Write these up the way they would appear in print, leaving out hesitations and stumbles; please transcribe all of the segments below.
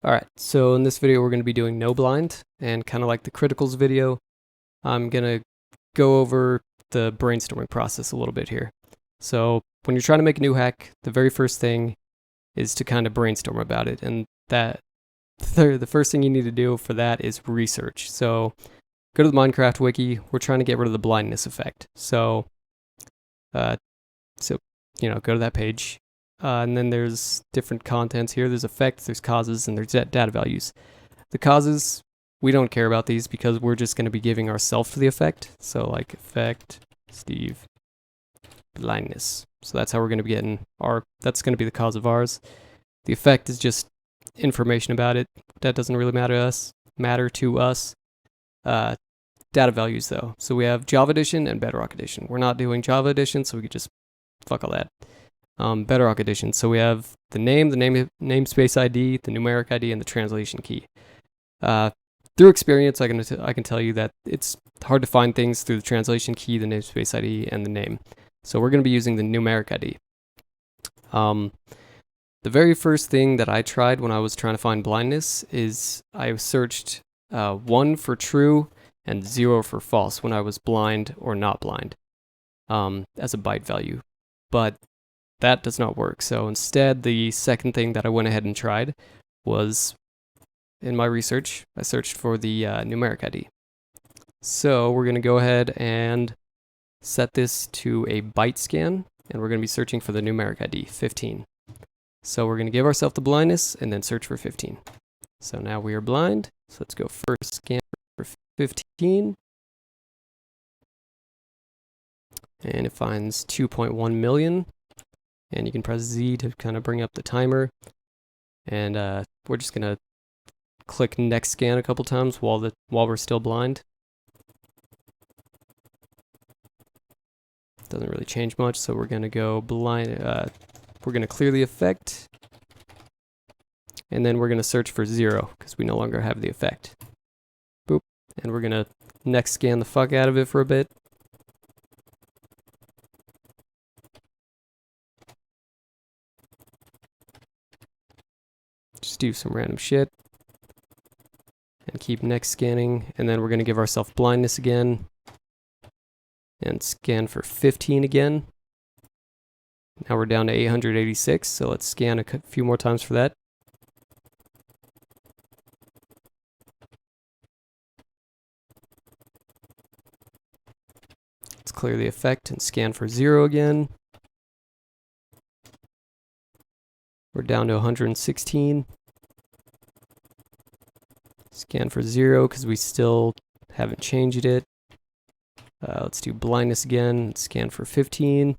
Alright, so in this video we're going to be doing NoBlind, and kind of like the criticals video, I'm going to go over the brainstorming process a little bit here. So when you're trying to make a new hack, the very first thing is to kind of brainstorm about it, and the first thing you need to do for that is research. So go to the Minecraft wiki. We're trying to get rid of the blindness effect. So go to that page. And then there's different contents here. There's effects, there's causes, and there's data values. The causes, we don't care about these because we're just going to be giving ourselves the effect. So like effect, Steve, blindness. So that's how we're going to be getting that's going to be the cause of ours. The effect is just information about it. That doesn't really matter to us. Data values though. So we have Java Edition and Bedrock Edition. We're not doing Java Edition, so we could just fuck all that. Bedrock Edition. So we have the namespace ID, the numeric ID, and the translation key. Through experience, I can tell you that it's hard to find things through the translation key, the namespace ID, and the name. So we're going to be using the numeric ID. The very first thing that I tried when I was trying to find blindness is I searched 1 for true and 0 for false when I was blind or not blind as a byte value. But that does not work. So instead, the second thing that I went ahead and tried was, in my research, I searched for the numeric ID. So we're going to go ahead and set this to a byte scan, and we're going to be searching for the numeric ID, 15. So we're going to give ourselves the blindness and then search for 15. So now we are blind. So let's go first scan for 15. And it finds 2.1 million. And you can press Z to kind of bring up the timer. And we're just going to click next scan a couple times while we're still blind. Doesn't really change much, so we're going to go blind. We're going to clear the effect. And then we're going to search for 0 because we no longer have the effect. Boop. And we're going to next scan the fuck out of it for a bit. Just do some random shit and keep next scanning, and then we're going to give ourselves blindness again and scan for 15 again. Now we're down to 886, so let's scan a few more times for that. Let's clear the effect and scan for 0 again. We're down to 116. Scan for 0 because we still haven't changed it. Let's do blindness again. Scan for 15.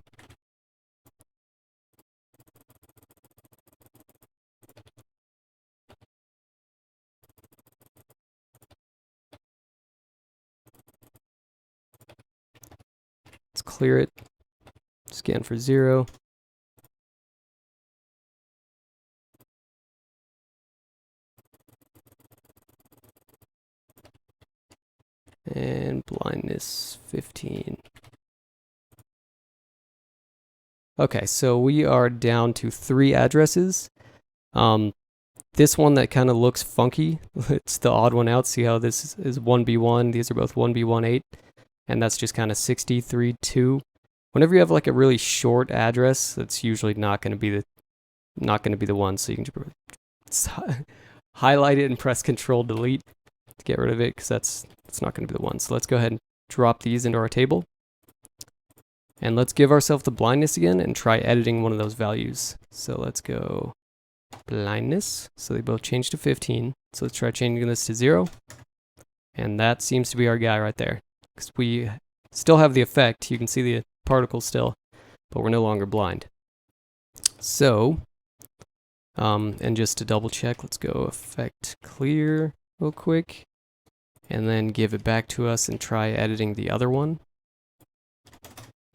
Let's clear it. Scan for 0. And blindness 15. Okay, so we are down to 3 addresses. This one that kind of looks funky, it's the odd one out. See how this is 1B1, these are both 1B18, and that's just kind of 63.2. Whenever you have like a really short address, that's usually not going to be the one, so you can just highlight it and press Control Delete to get rid of it, because that's not going to be the one. So let's go ahead and drop these into our table. And let's give ourselves the blindness again and try editing one of those values. So let's go blindness. So they both changed to 15. So let's try changing this to 0. And that seems to be our guy right there. Because we still have the effect. You can see the particles still, but we're no longer blind. So, and just to double check, let's go effect clear real quick. And then give it back to us and try editing the other one.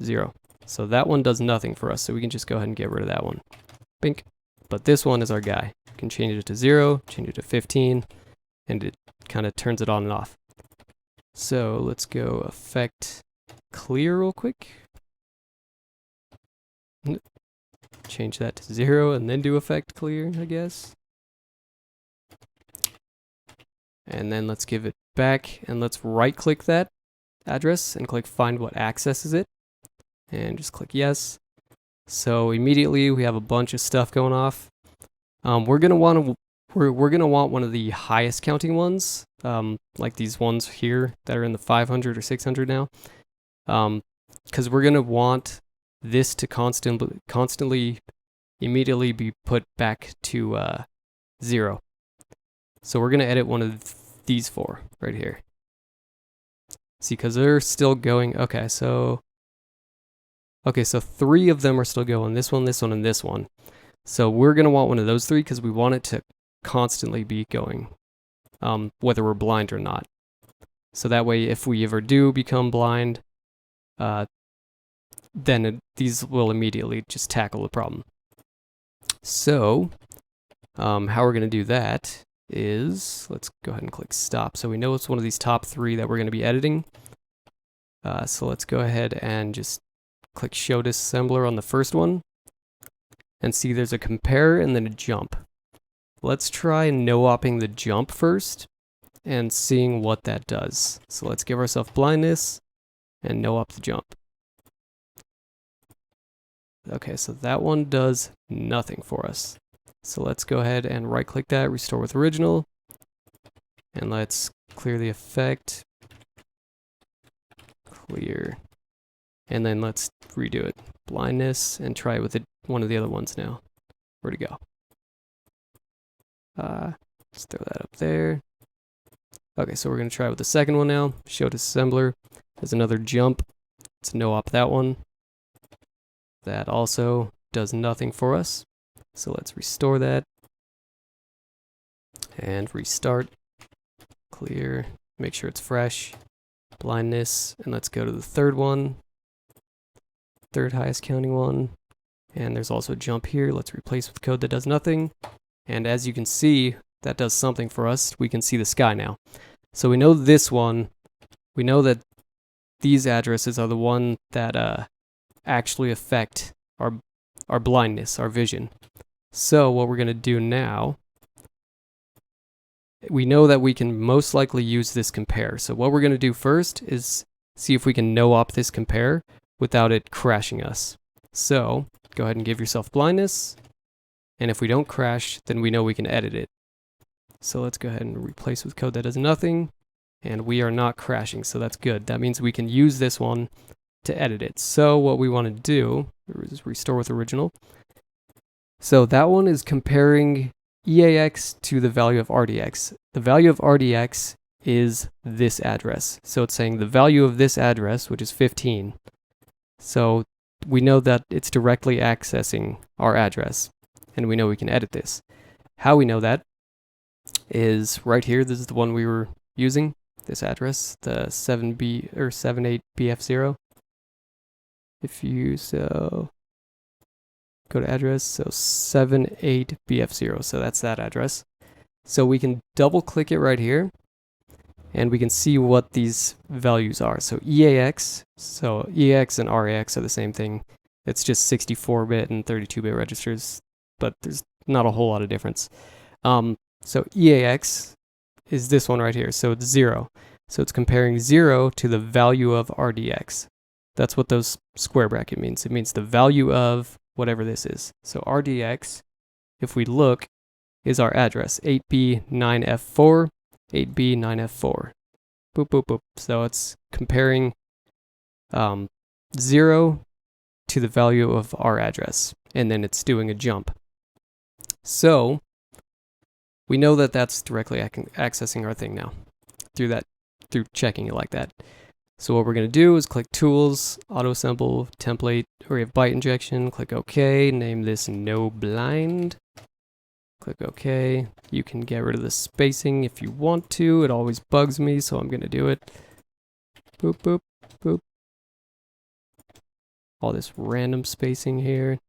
0. So that one does nothing for us, so we can just go ahead and get rid of that one. Bink. But this one is our guy. You can change it to 0, change it to 15, and it kind of turns it on and off. So let's go effect clear real quick. Change that to 0 and then do effect clear, I guess. And then let's give it back, and let's right click that address and click find what accesses it, and just click yes. So immediately we have a bunch of stuff going off. We're gonna want one of the highest counting ones, like these ones here that are in the 500 or 600 now, because we're gonna want this to constantly immediately be put back to 0. So we're gonna edit one of these 4 right here. See, because they're still going. Okay, so 3 of them are still going. This one, and this one. So we're gonna want one of those 3 because we want it to constantly be going, whether we're blind or not. So that way, if we ever do become blind, then these will immediately just tackle the problem. So how we're gonna do that is, let's go ahead and click stop. So we know it's one of these top 3 that we're gonna be editing. So let's go ahead and just click show disassembler on the first one, and see there's a compare and then a jump. Let's try no-opping the jump first and seeing what that does. So let's give ourselves blindness and no-op the jump. Okay, so that one does nothing for us. So let's go ahead and right click that, restore with original, and let's clear the effect, clear, and then let's redo it. Blindness, and try it with one of the other ones now. Where'd it go? Let's throw that up there. Okay, so we're gonna try with the second one now. Show disassembler. There's another jump. Let's no-op that one. That also does nothing for us. So let's restore that. And restart. Clear. Make sure it's fresh. Blindness. And let's go to the third one. Third highest counting one. And there's also a jump here. Let's replace with code that does nothing. And as you can see, that does something for us. We can see the sky now. So we know this one. We know that these addresses are the one that actually affect our blindness, our vision. So what we're going to do now, we know that we can most likely use this compare. So what we're going to do first is see if we can no-op this compare without it crashing us. So go ahead and give yourself blindness. And if we don't crash, then we know we can edit it. So let's go ahead and replace with code that does nothing. And we are not crashing, so that's good. That means we can use this one to edit it. So what we want to do is restore with original. So that one is comparing EAX to the value of RDX. The value of RDX is this address. So it's saying the value of this address, which is 15. So we know that it's directly accessing our address, and we know we can edit this. How we know that is right here. This is the one we were using, this address, the 7B or 78BF0. If you go to address, so 78BF0, so that's that address. So we can double click it right here, and we can see what these values are. So EAX, and RAX are the same thing. It's just 64-bit and 32-bit registers, but there's not a whole lot of difference. So EAX is this one right here, so it's 0. So it's comparing 0 to the value of RDX. That's what those square bracket means. It means the value of whatever this is. So RDX, if we look, is our address, 8B9F4, 8B9F4. Boop, boop, boop. So it's comparing 0 to the value of our address, and then it's doing a jump. So we know that that's directly accessing our thing now through checking it like that. So what we're going to do is click Tools, Auto Assemble, Template, or we have Byte Injection, click OK, name this NoBlind. Click OK. You can get rid of the spacing if you want to. It always bugs me, so I'm going to do it. Boop, boop, boop. All this random spacing here.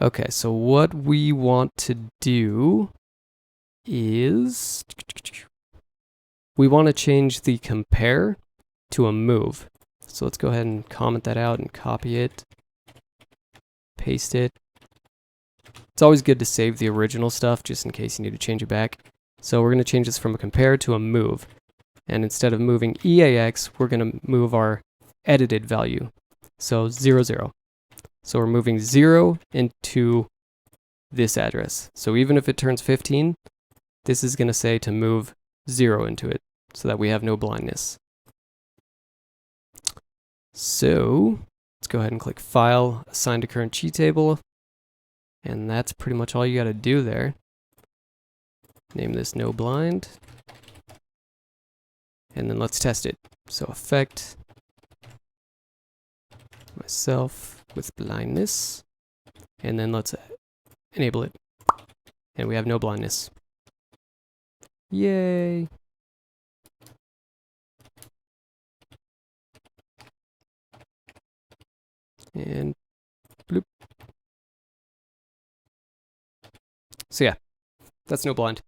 Okay, so what we want to do is we want to change the compare to a move. So let's go ahead and comment that out and copy it, paste it, It's always good to save the original stuff just in case you need to change it back. So we're going to change this from a compare to a move. And instead of moving EAX, we're going to move our edited value. So 0, 0. So we're moving 0 into this address. So even if it turns 15, this is going to say to move 0 into it so that we have no blindness. So let's go ahead and click File, Assign to Current Cheat Table. And that's pretty much all you got to do there. Name this NoBlind. And then let's test it. So effect, myself with blindness. And then let's enable it. And we have no blindness. Yay! And bloop. So yeah, that's NoBlind.